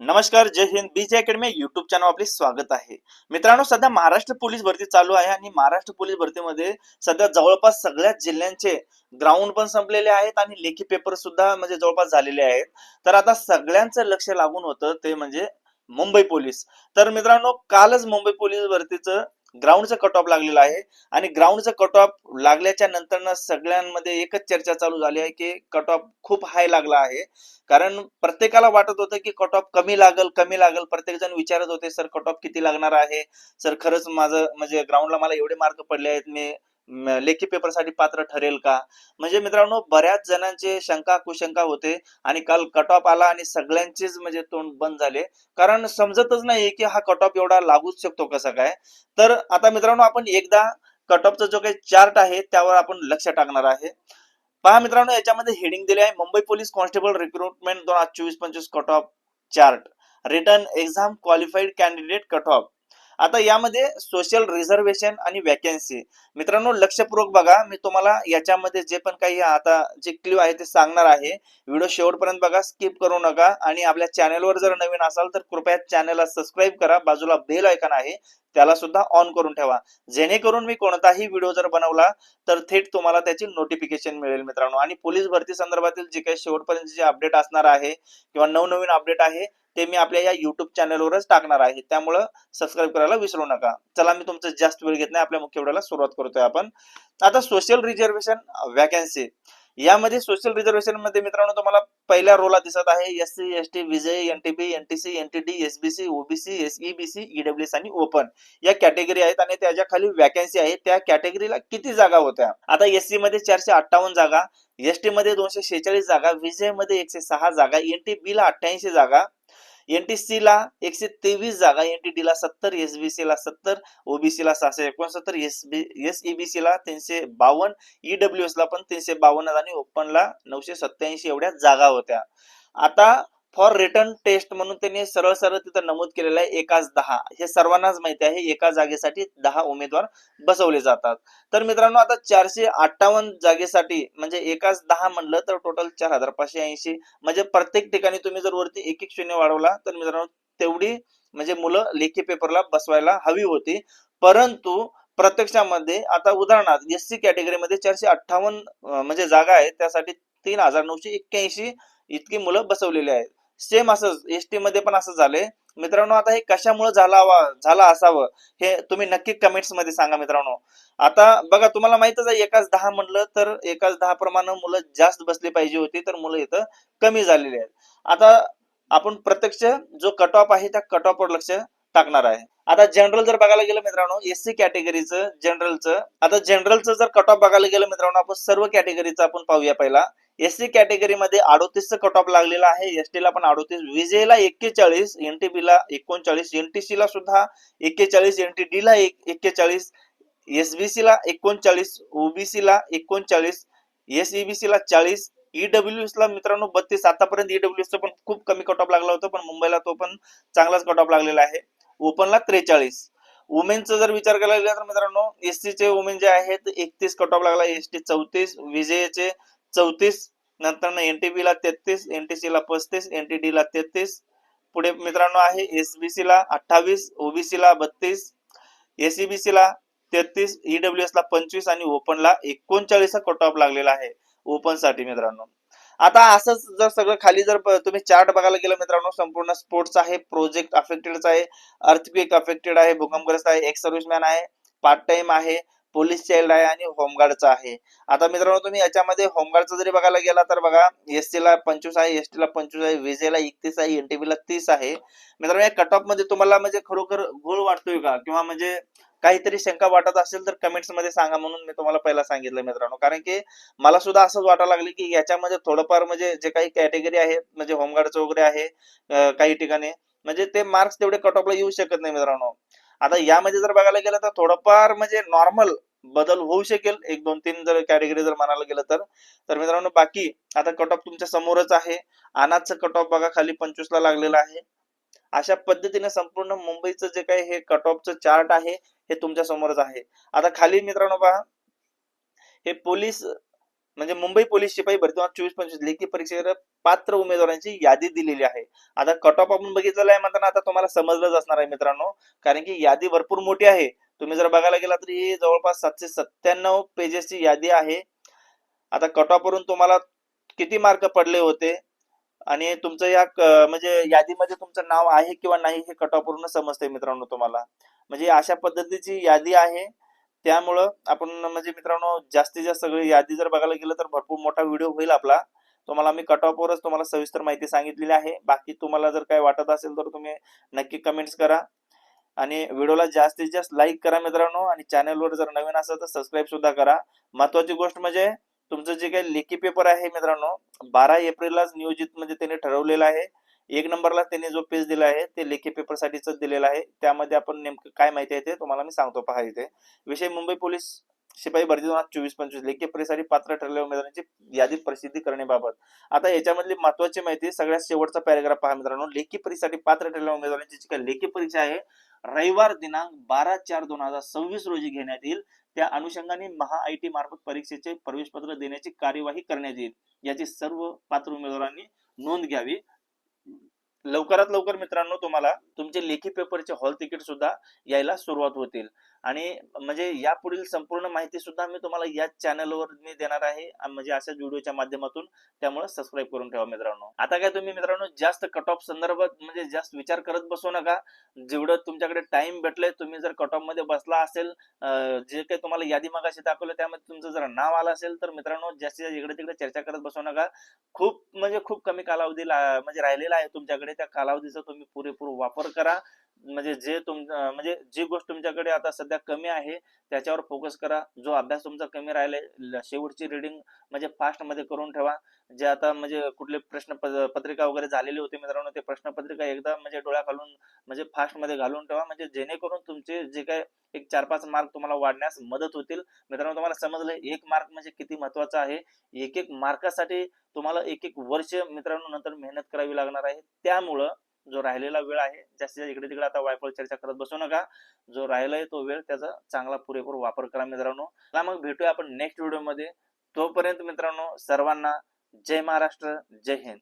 नमस्कार, जय हिंद. बीजे academy YouTube channel आपले स्वागत आहे. मित्रांनो, सध्या महाराष्ट्र पोलीस भरती चालू आहे आणि महाराष्ट्र पोलीस भरतीमध्ये सध्या जवळपास सगळ्याच जिल्ह्यांचे ग्राउंड पण संपलेले आहेत आणि लेखी पेपर सुद्धा म्हणजे जवळपास झालेले आहेत. तर आता सगळ्यांचं लक्ष लागून होतं ते म्हणजे मुंबई पोलीस. तर मित्रांनो, कालच मुंबई पोलीस भरतीचं ग्राउंडचं कट ऑफ लागलेलं आहे आणि ग्राउंडचं कट ऑफ लागल्याच्या नंतर सगळ्यांमध्ये एकच चर्चा चालू झाली आहे की कट ऑफ खूप हाय लागला आहे. कारण प्रत्येकाला वाटत होतं की कट ऑफ कमी लागल प्रत्येक जण विचारत होते, सर कट ऑफ किती लागणार आहे, सर खरंच माझं म्हणजे ग्राउंडला मला एवढे मार्क पडले आहेत, मी लेखी पेपर साठी पात्र ठरेल का. म्हणजे मित्रांनो, बऱ्याच जणांचे शंका कुशंका होते आणि काल कट ऑफ आला आणि सगळ्यांचेच म्हणजे तोंड बंद झाले. कारण समजतच नाही की हा कट ऑफ एवढा लागूच शकतो कसा काय. तर आता मित्रांनो, आपण एकदा कट ऑफचा जो काही चार्ट आहे त्यावर आपण लक्ष टाकणार आहे. पहा मित्रांनो, याच्यामध्ये हेडिंग दिले आहे Mumbai police constable recruitment 2024-25 cut off chart, return exam qualified candidate cut off. आता यामध्ये सोशल रिझर्वेशन आणि वॅकन्सी. मित्रांनो, लक्षपूर्वक बघा, मी तुम्हाला याच्यामध्ये जे पण काही आता जे क्ल्यू आहे ते सांगणार आहे. व्हिडिओ शेवटपर्यंत बघा, स्किप करू नका. आणि आपल्या चॅनलवर जर नवीन असाल तर कृपया चॅनलला सबस्क्राईब करा, बाजूला बेल आयकॉन आहे त्याला सुद्धा ऑन करून ठेवा, जेणेकरून मी कोणताही व्हिडिओ जर बनवला तर थेट तुम्हाला त्याची नोटिफिकेशन मिळेल मित्रांनो. आणि पोलीस भरती संदर्भातील जे काही शेवटपर्यंत जे अपडेट असणार आहे किंवा नवनवीन अपडेट आहे ते मी आपल्या या युट्यूब चॅनलवरच टाकणार आहे, त्यामुळे सबस्क्राईब करायला विसरू नका. चला, मी तुमचं जास्त वेळ घेत नाही, आपल्या मुख्य व्हिडिओला सुरुवात करतोय आपण. आता सोशल रिझर्वेशन वॅकन्सी. यामध्ये सोशल रिझर्वेशन मध्ये मित्रांनो तुम्हाला पहिल्या रोला दिसत आहे SC, ST, VJ, NTB, NTC, NTD, SBC, OBC, SEBC, EWS आणि ओपन या कॅटेगरी आहेत आणि त्याच्या खाली वॅकन्सी आहे. त्या कॅटेगरीला किती जागा होत्या? आता एससी मध्ये 458 जागा, एसटी मध्ये 246 जागा, विजय मध्ये 106 जागा, एनटीबी ला 88 जागा, एनटीसी ला 123 जागा, एनटीडी ला 70, एसबीसी ला 70, ओबीसी ला 669, एसईबीसी ला 352, ईडब्ल्यूएस ला पण 352 आणि ओपन ला 987 एवढ्या जागा होत्या. आता फॉर रिटर्न टेस्ट म्हणून त्यांनी सरळ सरळ तिथं नमूद केलेलं आहे एकाच 10. हे सर्वांनाच माहिती आहे, एका जागेसाठी 10 उमेदवार बसवले जातात. तर मित्रांनो, आता 458 जागेसाठी म्हणजे एकाच 10 म्हणलं तर टोटल 4580. म्हणजे प्रत्येक ठिकाणी तुम्ही जर वरती एक एक शून्य वाढवला तर मित्रांनो तेवढी म्हणजे मुलं लेखी पेपरला बसवायला हवी होती. परंतु प्रत्यक्षामध्ये आता उदाहरणार्थ एससी कॅटेगरीमध्ये 458 म्हणजे जागा आहेत, त्यासाठी 3981 इतकी मुलं बसवलेली आहेत. सेम असंच एसटी मध्ये पण असं झालंय मित्रांनो. आता हे कशामुळे झालं असावं हे तुम्ही नक्की कमेंट्स मध्ये सांगा मित्रांनो. आता बघा, तुम्हाला माहितच आहे एकाच 10 म्हणलं तर एकाच 10 प्रमाणे मुलं जास्त बसली पाहिजे होती, तर मुलं इथं कमी झालेली आहेत. आता आपण प्रत्यक्ष जो कट ऑफ आहे त्या कट ऑफ वर लक्ष टाकणार आहे. आता जनरल जर बघायला गेलं मित्रांनो, एससी कॅटेगरीचं जनरलचं, आता जनरलचं जर कट ऑफ बघायला गेलं मित्रांनो, आपण सर्व कॅटेगरीचं आपण पाहूया. पहिला एससी कॅटेगरी मध्ये 38 चं कट ऑफ लागलेला आहे, एसटी ला पण 38, विजेला 41, एनटीबी ला 39, एनटीसी ला सुद्धा 41, एनटीडी ला 41, एसबीसी ला 39, ओबीसी ला 39, एसईबीसी ला 40, ईडब्ल्यूएस ला मित्रांनो 32. आतापर्यंत ईडब्ल्यूएस चं पण खूप कमी कट ऑफ लागला होता, पण मुंबईला तो पण चांगलाच कट ऑफ लागलेला आहे. ओपनला 43. वुमेनचा जर विचार करायला गेला तर मित्रांनो, एससी चे वुमेन जे आहेत 31 कट ऑफ लागला, एसटी 34, विजयचे 34, नंतर एनटीबी ला 33, एनटीसी ला 35, एनटीडी ला 33. पुढे मित्रांनो आहे एसबीसी ला 28, ओबीसी ला 32, एसईबीसी ला 33, ईडब्ल्यूएस ला 25 आणि ओपन ला 39 कट ऑफ लागलेला आहे ओपन साठी मित्रांनो. आता असंच जर सगळं खाली जर तुम्ही चार्ट बघायला गेलं मित्रांनो, संपूर्ण स्पोर्ट्स आहे, प्रोजेक्ट अफेक्टेड आहे, अर्थक्वेक अफेक्टेड आहे, भूकंपग्रस्त आहे, एक्स सर्व्हिसमॅन आहे, पार्ट टाइम आहे, पोलीस चाइल्ड आहे आणि होमगार्डचा आहे. आता मित्रांनो, तुम्ही याच्यामध्ये होमगार्डचा जरी बघायला गेला तर बघा, एससी ला 25 आहे, एसटी ला 25 आहे, विजेला 31 आहे, एनटीबी ला 30 आहे. मित्रांनो, या कट ऑफ मध्ये तुम्हाला म्हणजे खरोखर घोळ वाटतोय का, किंवा म्हणजे काहीतरी शंका वाटत असेल तर कमेंट्स मध्ये सांगा, म्हणून मी तुम्हाला पहिला सांगितलं मित्रांनो. कारण की मला सुद्धा असंच वाटायला लागले की याच्यामध्ये थोडंफार म्हणजे जे काही कॅटेगरी आहेत म्हणजे होमगार्डचं वगैरे आहे, काही ठिकाणी म्हणजे ते मार्क्स तेवढे कट ऑफला येऊ शकत नाही मित्रांनो. आता यामध्ये जर बघायला गेलं तर थोडंफार म्हणजे नॉर्मल बदल होऊ शकेल, 1 2 3 जर कॅटेगरी जर म्हणायला गेलं तर मित्रांनो, बाकी आता कट ऑफ तुमच्या समोरच आहे. अनाथचं कट ऑफ बघा खाली 25 ला लागलेला आहे. अशा पद्धतीने संपूर्ण मुंबईचं जे काही हे कट ऑफचं चार्ट आहे हे तुमच्या समोरच आहे. आता खाली मित्रांनो पहा, हे पोलीस म्हणजे मुंबई पोलीस शिपाई भरती 24-25 लेखी परीक्षेला पात्र उमेदवारांची यादी दिलेली आहे. आता कट ऑफ आपण बघितलेला आहे म्हणताना आता तुम्हाला समजलंच असणार आहे मित्रांनो, कारण की यादी भरपूर मोठी आहे. तुम्ही जर बघायला गेला तरी जवळपास 797 पेजेसची यादी आहे. आता कट ऑफ वरून तुम्हाला किती मार्क पडले होते आणि तुमचं या म्हणजे यादीमध्ये तुमचं नाव आहे किंवा नाही हे कट ऑफ वरून समजतंय मित्रांनो तुम्हाला. म्हणजे अशा पद्धतीची यादी आहे. त्यामुळं आपण म्हणजे मित्रांनो जास्तीत जास्त सगळी यादी जर बघायला गेलं तर भरपूर मोठा व्हिडिओ होईल आपला. तुम्हाला मी कट ऑफ वरच तुम्हाला सविस्तर माहिती सांगितलेली आहे. बाकी तुम्हाला जर काही वाटत असेल तर तुम्ही नक्की कमेंट्स करा आणि व्हिडिओला जास्तीत जास्त लाईक करा मित्रांनो आणि चॅनलवर जर नवीन असेल तर सबस्क्राईब सुद्धा करा. महत्वाची गोष्ट म्हणजे तुमचं जे काही लेखी पेपर आहे मित्रांनो 12 एप्रिललाच नियोजित म्हणजे त्यांनी ठरवलेलं आहे. 1 नंबरला त्यांनी जो पेज दिला आहे ते लेखी पेपर साठीच दिलेला आहे. त्यामध्ये आपण नेमकं काय माहिती आहे ते तुम्हाला मी सांगतो पहा इथे. विषय मुंबई पोलीस शिपाई भरती 2024-25 लेखी परीक्षेसाठी पात्र ठरलेल्या उमेदवारांची यादी प्रसिद्धी करण्याबाबत. आता याच्यामधली महत्वाची माहिती सगळ्यात शेवटचा पॅराग्राफ पहा मित्रांनो. लेखी परीक्षेसाठी पात्र ठरलेल्या उमेदवारांची जी काही लेखी परीक्षा आहे रविवार दिनांक 12/4/2026 रोजी घेण्यात येईल. त्या अनुषंगाने महाआयटी मार्फत परीक्षेचे प्रवेशपत्र देण्याची कार्यवाही करण्यात येईल. याची सर्व पात्र उमेदवारांनी नोंद घ्यावी. लवकरात लवकर मित्रांनो तुम्हाला तुमचे लेखी पेपरचे हॉल तिकीट सुद्धा यायला सुरुवात होतील आणि म्हणजे यापुढील संपूर्ण माहिती सुद्धा मी तुम्हाला या चॅनलवर मी देणार आहे म्हणजे अशाच व्हिडिओच्या माध्यमातून. त्यामुळे सबस्क्राईब करून ठेवा मित्रांनो. आता काय तुम्ही मित्रांनो जास्त कट ऑफ संदर्भात म्हणजे जास्त विचार करत बसू नका. जेवढं तुमच्याकडे टाइम भेटलंय तुम्ही जर कट ऑफ मध्ये बसला असेल जे काही तुम्हाला यादी मगाशी दाखवलं त्यामध्ये तुमचं जर नाव आलं असेल तर मित्रांनो जास्तीत जास्त इकडे तिकडे चर्चा करत बसू नका. खूप म्हणजे खूप कमी कालावधीला म्हणजे राहिलेला आहे तुमच्याकडे. त्या कालावधीचा तुम्ही पुरेपूर वापर करा. म्हणजे जे म्हणजे जी गोष्ट तुमच्याकडे आता सध्या कमी आहे त्याच्यावर फोकस करा. जो अभ्यास तुमचा कमी राहिलाय शेवटची रीडिंग म्हणजे फास्ट मध्ये करून ठेवा. जे आता म्हणजे कुठले प्रश्न पत्रिका वगैरे झालेली होती मित्रांनो ते प्रश्नपत्रिका एकदा म्हणजे डोळ्या घालून म्हणजे फास्ट मध्ये घालून ठेवा. म्हणजे जेणेकरून तुमचे जे काय एक 4-5 मार्क तुम्हाला वाढण्यास मदत होतील. मित्रांनो तुम्हाला समजलं 1 मार्क म्हणजे किती महत्वाचा आहे. एक मार्कासाठी तुम्हाला एक वर्ष मित्रांनो नंतर मेहनत करावी लागणार आहे. त्यामुळं जो राहिलेला वेळ आहे जास्तीत जास्त इकडे तिकडे आता वायफळ चर्चा करत बसू नका. जो राहिलाय तो वेळ त्याचा चांगला पुरेपूर वापर करा मित्रांनो. चला मग भेटूया आपण नेक्स्ट व्हिडिओ मध्ये. तोपर्यंत मित्रांनो सर्वांना जय महाराष्ट्र, जय हिंद.